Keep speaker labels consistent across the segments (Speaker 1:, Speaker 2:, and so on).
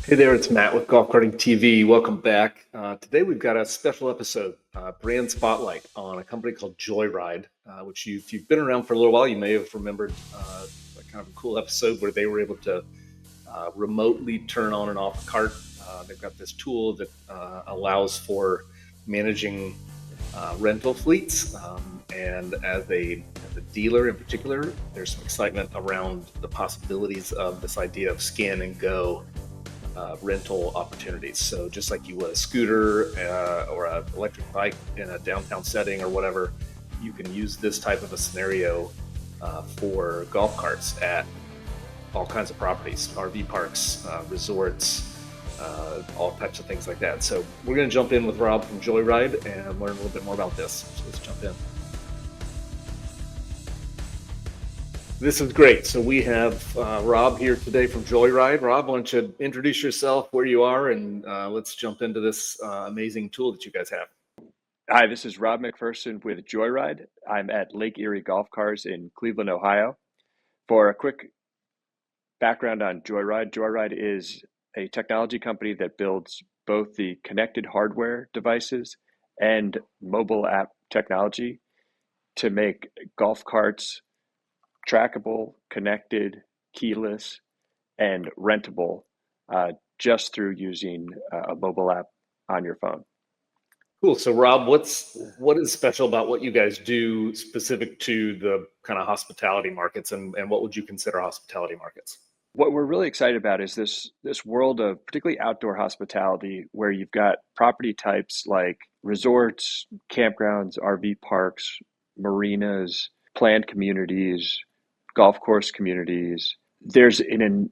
Speaker 1: Hey there, it's Matt with Golf Karting TV. Welcome back. Today we've got a special episode, brand spotlight on a company called Joyride, which if you've been around for a little while, you may have remembered a kind of a cool episode where they were able to remotely turn on and off a cart. They've got this tool that allows for managing rental fleets. And as a dealer in particular, there's some excitement around the possibilities of this idea of scan and go rental opportunities. So just like you would a scooter or an electric bike in a downtown setting or whatever, you can use this type of a scenario for golf carts at all kinds of properties, RV parks, resorts, all types of things like that. So we're going to jump in with Rob from Joyride and learn a little bit more about this. So let's jump in. This is great. So we have Rob here today from Joyride. Rob, why don't you introduce yourself, where you are, and let's jump into this amazing tool that you guys have.
Speaker 2: Hi, this is Rob McPherson with Joyride. I'm at Lake Erie Golf Cars in Cleveland, Ohio. For a quick background on Joyride, Joyride is a technology company that builds both the connected hardware devices and mobile app technology to make golf carts trackable, connected, keyless, and rentable just through using a mobile app on your phone.
Speaker 1: Cool. So Rob, what is special about what you guys do specific to the kind of hospitality markets, and what would you consider hospitality markets?
Speaker 2: What we're really excited about is this world of particularly outdoor hospitality where you've got property types like resorts, campgrounds, RV parks, marinas, planned communities, golf course communities. There's an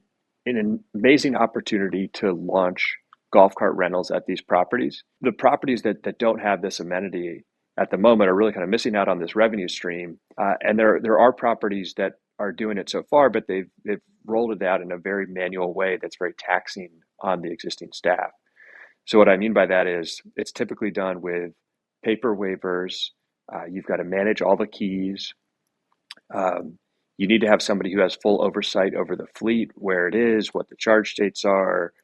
Speaker 2: amazing opportunity to launch golf cart rentals at these properties. The properties that don't have this amenity at the moment are really kind of missing out on this revenue stream. And there are properties that are doing it so far, but they've rolled it out in a very manual way that's very taxing on the existing staff. So what I mean by that is it's typically done with paper waivers. You've got to manage all the keys. You need to have somebody who has full oversight over the fleet, where it is, what the charge dates are,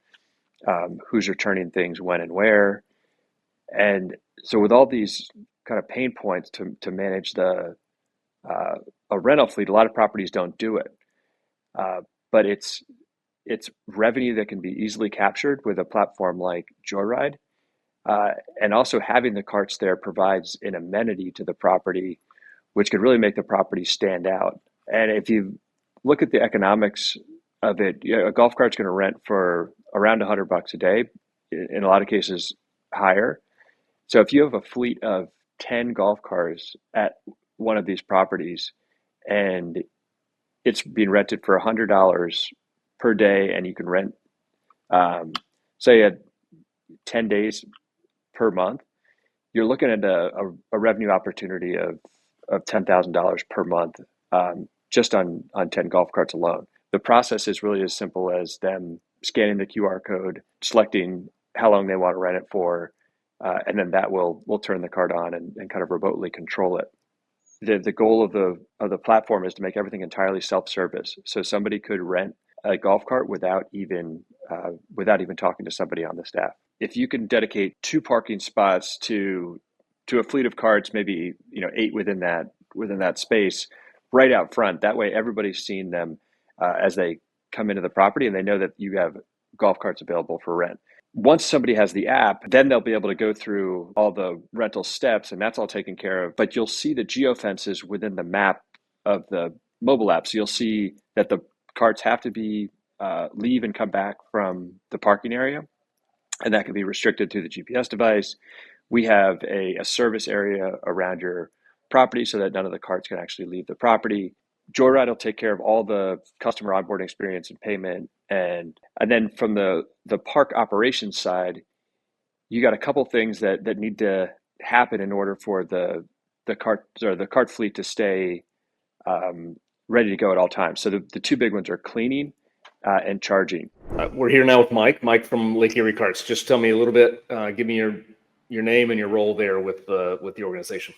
Speaker 2: who's returning things when and where. And so with all these kind of pain points to manage a rental fleet, a lot of properties don't do it. But it's revenue that can be easily captured with a platform like Joyride. And also having the carts there provides an amenity to the property, which could really make the property stand out. And if you look at the economics of it, a golf cart's going to rent for around $100 a day, in a lot of cases higher. So if you have a fleet of 10 golf cars at one of these properties and it's being rented for $100 per day, and you can rent, say, 10 days per month, you're looking at a revenue opportunity of $10,000 per month, just on 10 golf carts alone. The process is really as simple as them scanning the QR code, selecting how long they want to rent it for, and then that will turn the cart on and kind of remotely control it. The goal of the platform is to make everything entirely self-service. So somebody could rent a golf cart without even talking to somebody on the staff. If you can dedicate 2 parking spots to a fleet of carts, maybe 8 within that space, right out front. That way, everybody's seeing them as they come into the property, and they know that you have golf carts available for rent. Once somebody has the app, then they'll be able to go through all the rental steps, and that's all taken care of. But you'll see the geofences within the map of the mobile app. So you'll see that the carts have to be leave and come back from the parking area, and that can be restricted to the GPS device. We have a service area around your property so that none of the carts can actually leave the property. Joyride will take care of all the customer onboarding experience and payment. And then from the park operations side, you got a couple things that need to happen in order for the cart fleet to stay ready to go at all times. So the 2 big ones are cleaning and charging.
Speaker 1: We're here now with Mike from Lake Erie Carts. Just tell me a little bit, give me your name and your role there with the organization.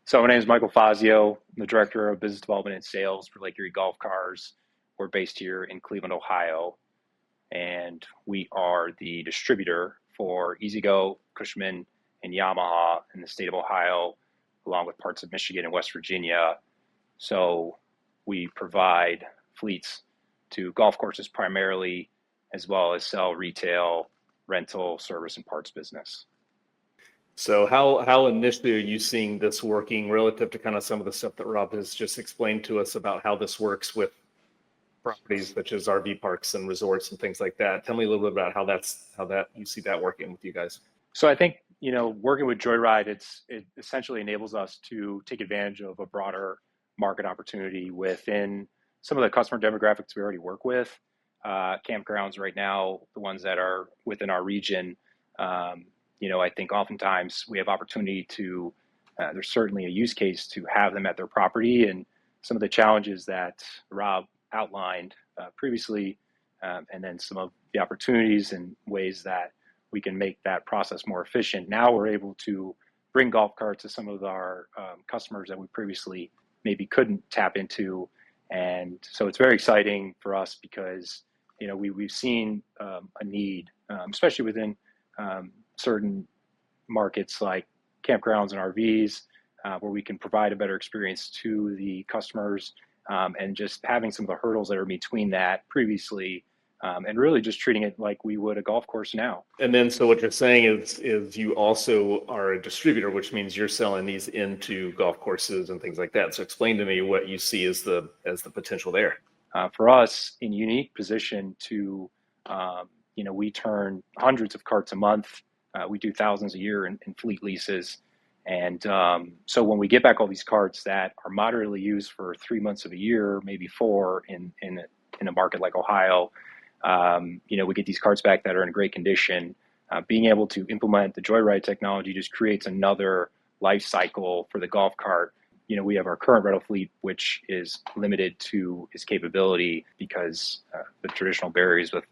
Speaker 3: So my name is Michael Fazio. I'm the Director of Business Development and Sales for Lake Erie Golf Cars. We're based here in Cleveland, Ohio. and we are the distributor for EasyGo, Cushman, and Yamaha in the state of Ohio, along with parts of Michigan and West Virginia. So we provide fleets to golf courses primarily, as well as sell retail, rental, service, and parts business.
Speaker 1: So how initially are you seeing this working relative to kind of some of the stuff that Rob has just explained to us about how this works with properties such as RV parks and resorts and things like that? Tell me a little bit about how that you see that working with you guys.
Speaker 3: So I think, working with Joyride, it essentially enables us to take advantage of a broader market opportunity within some of the customer demographics we already work with. Campgrounds right now, the ones that are within our region, I think oftentimes we have opportunity to, there's certainly a use case to have them at their property, and some of the challenges that Rob outlined previously, and then some of the opportunities and ways that we can make that process more efficient. Now we're able to bring golf carts to some of our customers that we previously maybe couldn't tap into. And so it's very exciting for us because, we've seen a need, especially within certain markets like campgrounds and RVs, where we can provide a better experience to the customers, and just having some of the hurdles that are between that previously, and really just treating it like we would a golf course now.
Speaker 1: And then, so what you're saying is you also are a distributor, which means you're selling these into golf courses and things like that. So explain to me what you see as the potential there.
Speaker 3: For us, in unique position to, we turn hundreds of carts a month. We do thousands a year in fleet leases. And so when we get back all these carts that are moderately used for 3 months of a year, maybe 4 in a market like Ohio, we get these carts back that are in great condition. Being able to implement the Joyride technology just creates another life cycle for the golf cart. We have our current rental fleet, which is limited to its capability because the traditional barriers with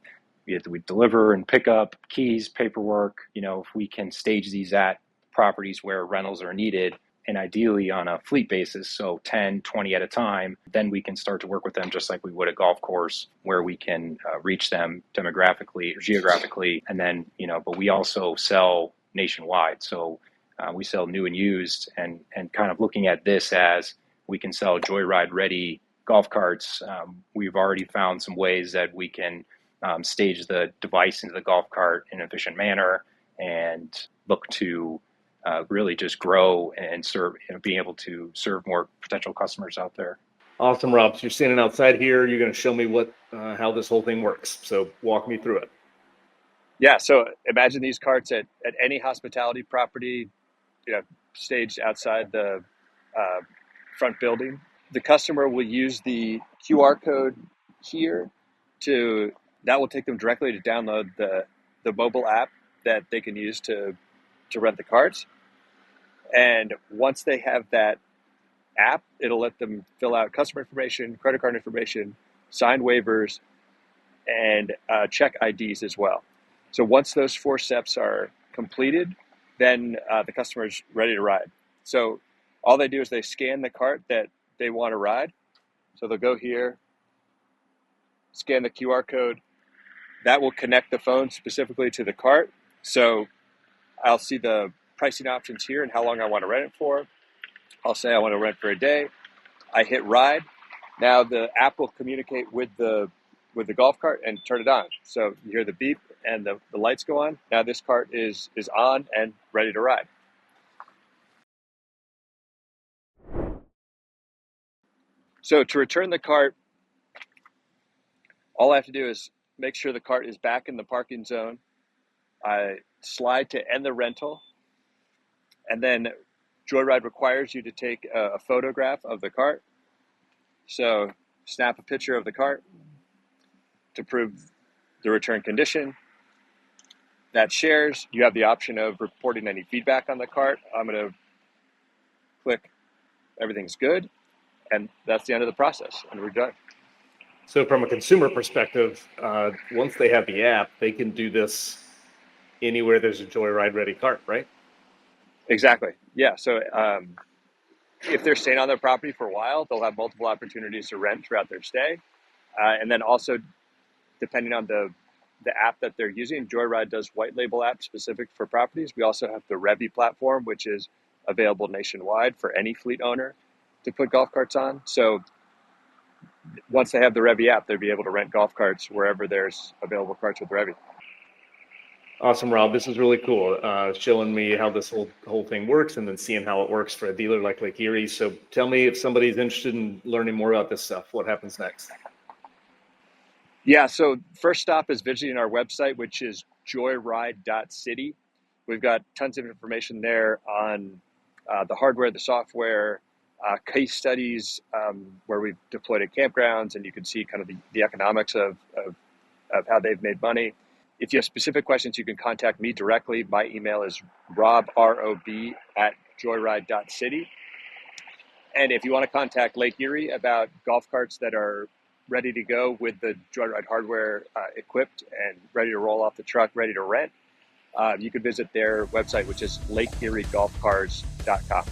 Speaker 3: we deliver and pick up keys, paperwork. If we can stage these at properties where rentals are needed, and ideally on a fleet basis, so 10, 20 at a time, then we can start to work with them just like we would a golf course, where we can reach them demographically or geographically. And then, but we also sell nationwide. So we sell new and used, and kind of looking at this as we can sell Joyride ready golf carts. We've already found some ways that we can stage the device into the golf cart in an efficient manner and look to really just grow and serve, being able to serve more potential customers out there.
Speaker 1: Awesome, Rob. So you're standing outside here. You're going to show me how this whole thing works. So walk me through it.
Speaker 2: Yeah, so imagine these carts at any hospitality property, staged outside the front building. The customer will use the QR code here that will take them directly to download the mobile app that they can use to rent the carts. And once they have that app, it'll let them fill out customer information, credit card information, sign waivers, and check IDs as well. So once those 4 steps are completed, then the customer's ready to ride. So all they do is they scan the cart that they want to ride. So they'll go here, scan the QR code. That will connect the phone specifically to the cart. So I'll see the pricing options here and how long I want to rent it for. I'll say I want to rent for a day. I hit ride. Now the app will communicate with the golf cart and turn it on. So you hear the beep and the lights go on. Now this cart is on and ready to ride. So to return the cart, all I have to do is make sure the cart is back in the parking zone. I slide to end the rental, and then Joyride requires you to take a photograph of the cart. So snap a picture of the cart to prove the return condition. That shares. You have the option of reporting any feedback on the cart. I'm going to click everything's good, and that's the end of the process, and we're done.
Speaker 1: So from a consumer perspective, once they have the app, they can do this anywhere there's a Joyride ready cart, right?
Speaker 2: Exactly. Yeah. So if they're staying on their property for a while, they'll have multiple opportunities to rent throughout their stay. And then also, depending on the the app that they're using. Joyride does white label apps specific for properties. We also have the Revy platform, which is available nationwide for any fleet owner to put golf carts on. So once they have the Revy app, they'll be able to rent golf carts wherever there's available carts with Revy.
Speaker 1: Awesome, Rob. This is really cool. Showing me how this whole thing works, and then seeing how it works for a dealer like Lake Erie. So tell me, if somebody's interested in learning more about this stuff, what happens next?
Speaker 2: Yeah, so first stop is visiting our website, which is joyride.city. We've got tons of information there on the hardware, the software, case studies where we've deployed at campgrounds, and you can see kind of the economics of how they've made money. If you have specific questions, you can contact me directly. My email is rob, @joyride.city. And if you want to contact Lake Erie about golf carts that are ready to go with the Joyride hardware equipped and ready to roll off the truck, ready to rent, you can visit their website, which is LakeErieGolfCars.com.